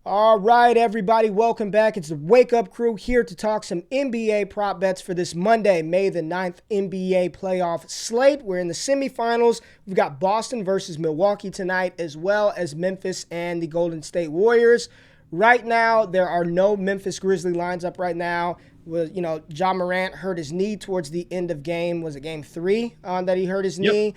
All right, everybody, welcome back. It's the Wake Up Crew here to talk some NBA prop bets for this Monday, May the 9th NBA playoff slate. We're in the semifinals. We've got Boston versus Milwaukee tonight, as well as Memphis and the Golden State Warriors. Right now, there are no Memphis Grizzlies lines up right now. Ja Morant hurt his knee towards the end of game. Was it game 3 that he hurt his knee?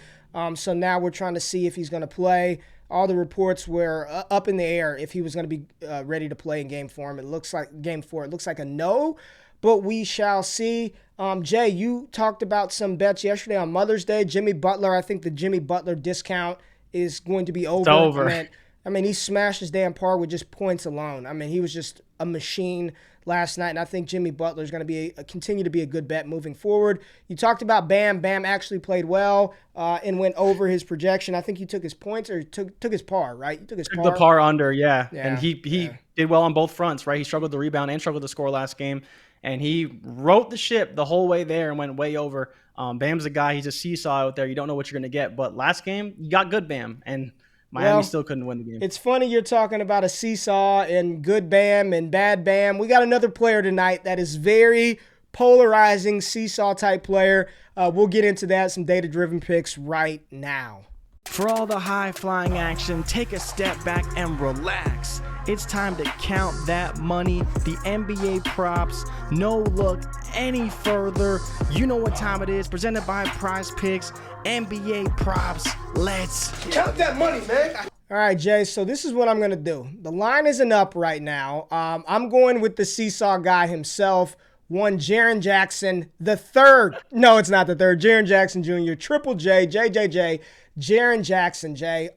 So now we're trying to see if he's going to play. All the reports were up in the air if he was going to be ready to play in game 4. It looks like game 4. It looks like a no, but we shall see. Jay, you talked about some bets yesterday on Mother's Day. Jimmy Butler, I think the Jimmy Butler discount is going to be over. It's over. I mean, he smashed his damn par with just points alone. I mean, he was just a machine last night, and I think Jimmy Butler is going to continue to be a good bet moving forward. You talked about Bam. Bam actually played well and went over his projection. I think you took his points or took his par, right? You took his par. The par under, yeah. And he did well on both fronts, right? He struggled to rebound and struggled to score last game, and he rode the ship the whole way there and went way over. Bam's a guy. He's a seesaw out there. You don't know what you're going to get. But last game, you got good Bam, and Miami still couldn't win the game. It's funny you're talking about a seesaw and good Bam and bad Bam. We got another player tonight that is very polarizing, seesaw-type player. We'll get into that, some data-driven picks right now. For all the high-flying action, take a step back and relax. It's time to count that money, the NBA props. No look any further. You know what time it is. Presented by PRIZEPICKS, NBA props. Let's count that money, man. All right, Jay, so this is what I'm going to do. The line isn't up right now. I'm going with the seesaw guy himself. One, Jaren Jackson, the third. No, it's not the third. Jaren Jackson Jr., Triple J, JJJ, Jaren Jackson, Jay.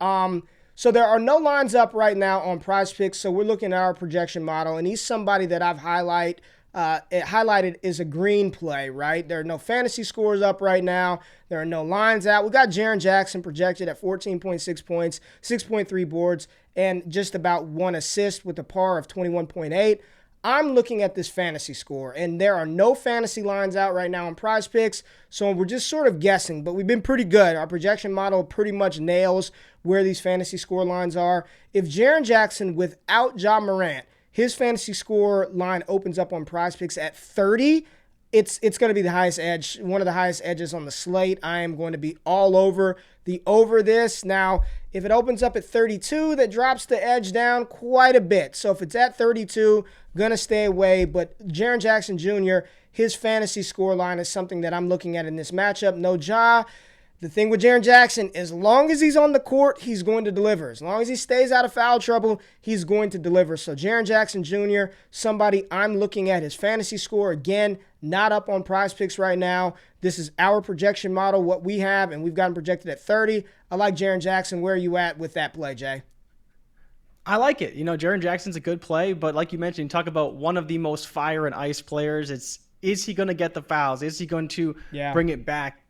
So there are no lines up right now on PrizePicks, so we're looking at our projection model, and he's somebody that I've highlighted is a green play, right? There are no fantasy scores up right now. There are no lines out. We got Jaren Jackson projected at 14.6 points, 6.3 boards, and just about 1 assist with a par of 21.8. I'm looking at this fantasy score, and there are no fantasy lines out right now on PrizePicks, so we're just sort of guessing, but we've been pretty good. Our projection model pretty much nails where these fantasy score lines are. If Jaren Jackson, without Ja Morant, his fantasy score line opens up on PrizePicks at 30, it's going to be the highest edge, one of the highest edges on the slate. I am going to be all over this. Now, if it opens up at 32, that drops the edge down quite a bit. So if it's at 32, going to stay away. But Jaren Jackson Jr., his fantasy score line is something that I'm looking at in this matchup. No Ja. The thing with Jaren Jackson, as long as he's on the court, he's going to deliver. As long as he stays out of foul trouble, he's going to deliver. So Jaren Jackson Jr., somebody I'm looking at his fantasy score. Again, not up on PrizePicks right now. This is our projection model, what we have, and we've got him projected at 30. I like Jaren Jackson. Where are you at with that play, Jay? I like it. Jaren Jackson's a good play, but like you mentioned, talk about one of the most fire and ice players. Is he going to get the fouls? Is he going to bring it back?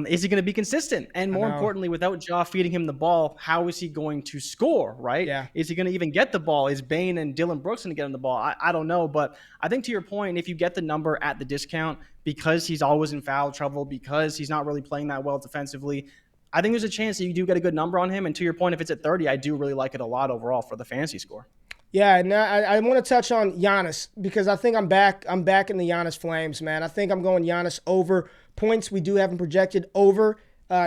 Is he going to be consistent? And more importantly, without Ja feeding him the ball, how is he going to score, right? Yeah. Is he going to even get the ball? Is Bane and Dylan Brooks going to get him the ball? I don't know. But I think to your point, if you get the number at the discount because he's always in foul trouble, because he's not really playing that well defensively, I think there's a chance that you do get a good number on him. And to your point, if it's at 30, I do really like it a lot overall for the fantasy score. Yeah, and I want to touch on Giannis because I think I'm back in the Giannis flames, man. I think I'm going Giannis over points. We do have him projected over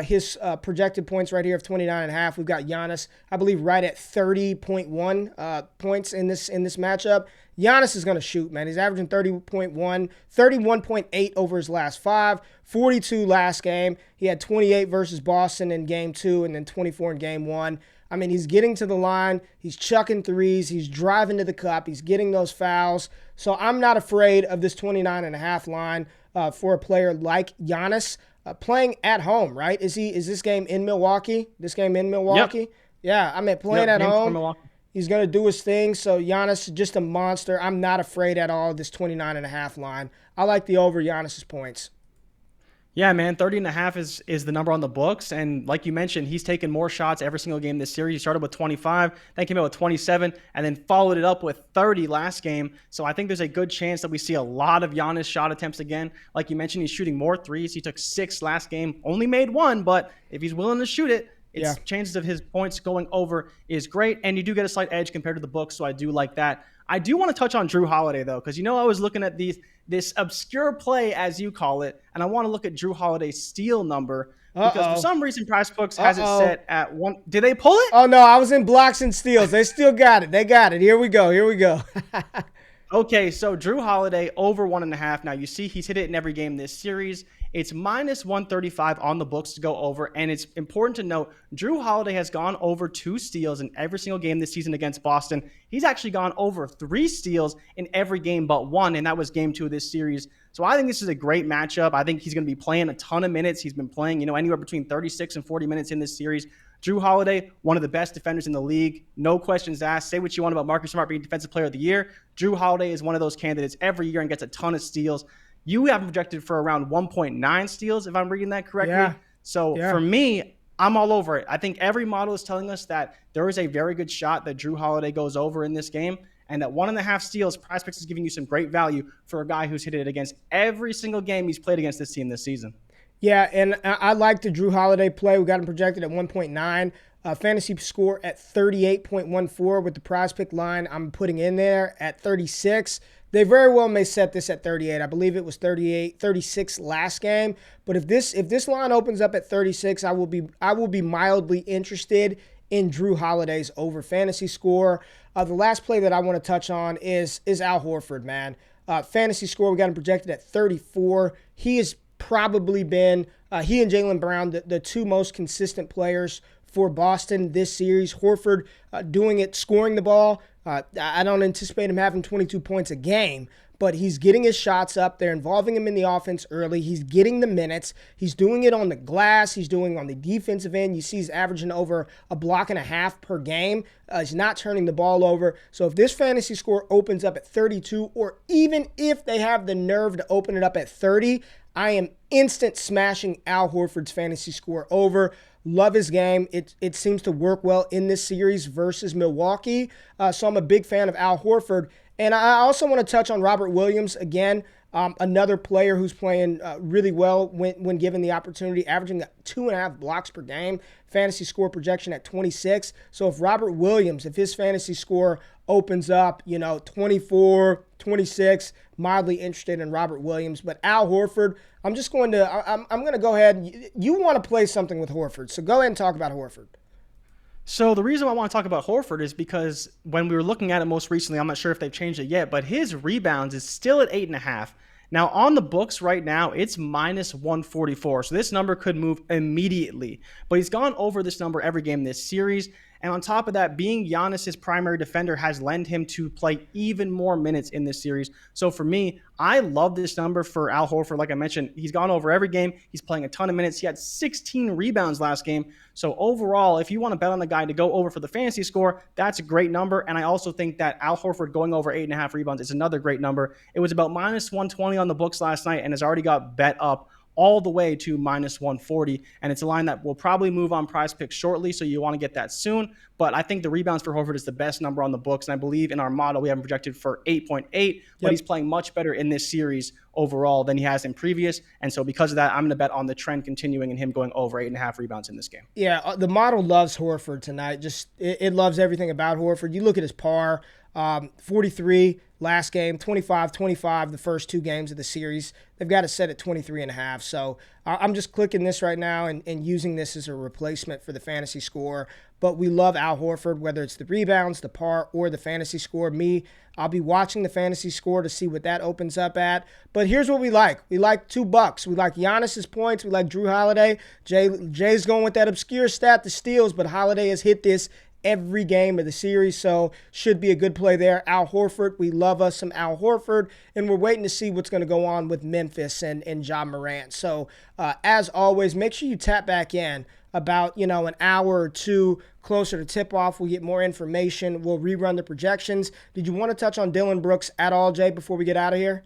his projected points right here of 29.5. We've got Giannis, I believe, right at 30.1 points in this matchup. Giannis is going to shoot, man. He's averaging 30.1, 31.8 over his last 5, 42 last game. He had 28 versus Boston in game 2 and then 24 in game 1. I mean, he's getting to the line. He's chucking threes. He's driving to the cup. He's getting those fouls. So I'm not afraid of this 29.5 line for a player like Giannis playing at home, right? Is this game in Milwaukee? Yep. Yeah, I mean, playing at home. He's going to do his thing. So Giannis, just a monster. I'm not afraid at all of this 29.5 line. I like the over Giannis's points. Yeah, man, 30.5 is the number on the books. And like you mentioned, he's taken more shots every single game this series. He started with 25, then came out with 27, and then followed it up with 30 last game. So I think there's a good chance that we see a lot of Giannis shot attempts again. Like you mentioned, he's shooting more threes. He took 6 last game, only made 1, but if he's willing to shoot it, Yeah. chances of his points going over is great, and you do get a slight edge compared to the books, so I do like that. I do want to touch on Drew Holiday, though, because I was looking at this obscure play, as you call it, and I want to look at Drew Holiday's steal number because for some reason PrizePicks has it set at 1. Did they pull it? Oh, no, I was in blocks and steals. They still got it. They got it. Here we go. Okay, so Drew Holiday over 1.5. Now, you see he's hit it in every game this series. It's minus 135 on the books to go over, and it's important to note Drew Holiday has gone over 2 steals in every single game this season against Boston. He's actually gone over 3 steals in every game but 1, and that was game 2 of this series. So I think this is a great matchup. I think he's going to be playing a ton of minutes. He's been playing, anywhere between 36 and 40 minutes in this series. Drew Holiday, one of the best defenders in the league. No questions asked. Say what you want about Marcus Smart being Defensive Player of the Year. Drew Holiday is one of those candidates every year and gets a ton of steals. You have him projected for around 1.9 steals, if I'm reading that correctly. Yeah. So for me, I'm all over it. I think every model is telling us that there is a very good shot that Drew Holiday goes over in this game, and that 1.5 steals, PrizePicks is giving you some great value for a guy who's hit it against every single game he's played against this team this season. Yeah, and I like the Drew Holiday play. We got him projected at 1.9. Fantasy score at 38.14 with the PrizePick line I'm putting in there at 36. They very well may set this at 38. I believe it was 36 last game. But if this line opens up at 36, I will be mildly interested in Drew Holiday's over fantasy score. The last play that I want to touch on is Al Horford, man. Fantasy score, we got him projected at 34. He has probably been, he and Jaylen Brown, the 2 most consistent players for Boston this series. Horford doing it, scoring the ball. I don't anticipate him having 22 points a game, but he's getting his shots up. They're involving him in the offense early. He's getting the minutes. He's doing it on the glass. He's doing it on the defensive end. You see he's averaging over a block and a half per game. He's not turning the ball over. So if this fantasy score opens up at 32, or even if they have the nerve to open it up at 30, I am instant smashing Al Horford's fantasy score over. Love his game. It seems to work well in this series versus Milwaukee. So I'm a big fan of Al Horford. And I also want to touch on Robert Williams again. Another player who's playing really well when given the opportunity, averaging 2.5 blocks per game, fantasy score projection at 26. So if Robert Williams, if his fantasy score opens up, 24, 26, mildly interested in Robert Williams. But Al Horford, I'm going to go ahead. You want to play something with Horford, so go ahead and talk about Horford. So the reason I want to talk about Horford is because when we were looking at it most recently, I'm not sure if they've changed it yet, but his rebounds is still at 8.5. Now, on the books right now, it's minus 144. So this number could move immediately. But he's gone over this number every game this series. And on top of that, being Giannis' primary defender has lent him to play even more minutes in this series. So for me, I love this number for Al Horford. Like I mentioned, he's gone over every game. He's playing a ton of minutes. He had 16 rebounds last game. So overall, if you want to bet on the guy to go over for the fantasy score, that's a great number. And I also think that Al Horford going over 8.5 rebounds is another great number. It was about minus 120 on the books last night and has already got bet up all the way to minus 140. And it's a line that will probably move on PrizePicks shortly, so you want to get that soon. But I think the rebounds for Horford is the best number on the books. And I believe in our model, we have him projected for 8.8, but he's playing much better in this series overall than he has in previous. And so because of that, I'm going to bet on the trend continuing and him going over 8.5 rebounds in this game. Yeah, the model loves Horford tonight. It loves everything about Horford. You look at his par, 43 last game, 25 the first 2 games of the series. They've got it set at 23.5. So I'm just clicking this right now and using this as a replacement for the fantasy score. But we love Al Horford, whether it's the rebounds, the par, or the fantasy score. I'll be watching the fantasy score to see what that opens up at. But here's what we like. We like $2. We like Giannis' points. We like Drew Holiday. Jay's going with that obscure stat, the steals, but Holiday has hit this every game of the series, so should be a good play there. Al Horford, we love us some Al Horford, and we're waiting to see what's going to go on with Memphis and Ja Morant. So as always, make sure you tap back in about an hour or 2 closer to tip-off. We'll get more information. We'll rerun the projections. Did you want to touch on Dillon Brooks at all, Jay, before we get out of here?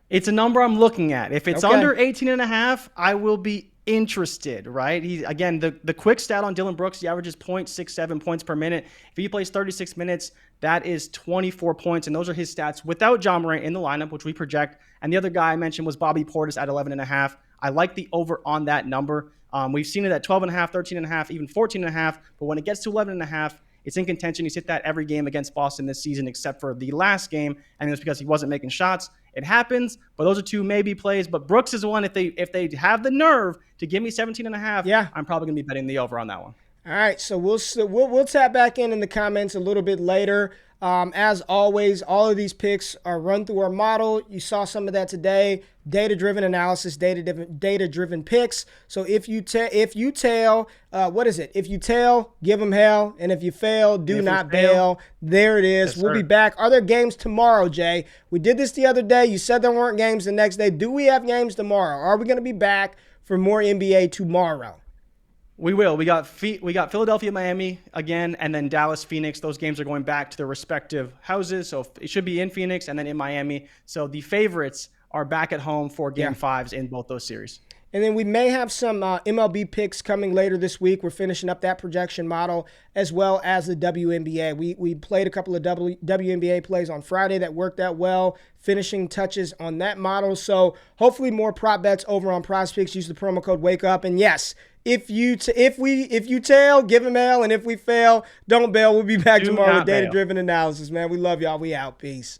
It's a number I'm looking at. If it's under 18.5, I will be interested, right? Again, the quick stat on Dillon Brooks, he averages 0.67 points per minute. If he plays 36 minutes, that is 24 points, and those are his stats without Ja Morant in the lineup, which we project. And the other guy I mentioned was Bobby Portis at 11.5. I like the over on that number. We've seen it at 12.5, 13.5, even 14.5. But when it gets to 11.5, it's in contention. He's hit that every game against Boston this season, except for the last game, and it's because he wasn't making shots. It happens, but those are two maybe plays. But Brooks is one. If they have the nerve to give me 17.5, yeah, I'm probably gonna be betting the over on that one. All right, so we'll tap back in the comments a little bit later. As always, all of these picks are run through our model. You saw some of that today. Data-driven analysis, data-driven picks. So if you tail, what is it? If you tail, give them hell, and if you fail, do not bail. There it is. Yes, we'll be back. Are there games tomorrow, Jay? We did this the other day. You said there weren't games the next day. Do we have games tomorrow? Are we going to be back for more NBA tomorrow? We will. We got Philadelphia, Miami again, and then Dallas, Phoenix. Those games are going back to their respective houses, so it should be in Phoenix and then in Miami. So the favorites are back at home for Game 5s in both those series. And then we may have some MLB picks coming later this week. We're finishing up that projection model as well as the WNBA. We played a couple of WNBA plays on Friday that worked out well, finishing touches on that model. So hopefully more prop bets over on PrizePicks. Use the promo code WakeUp. And yes, if you tail, give them hell, and if we fail, don't bail. We'll be back tomorrow with data-driven analysis, man. We love y'all. We out. Peace.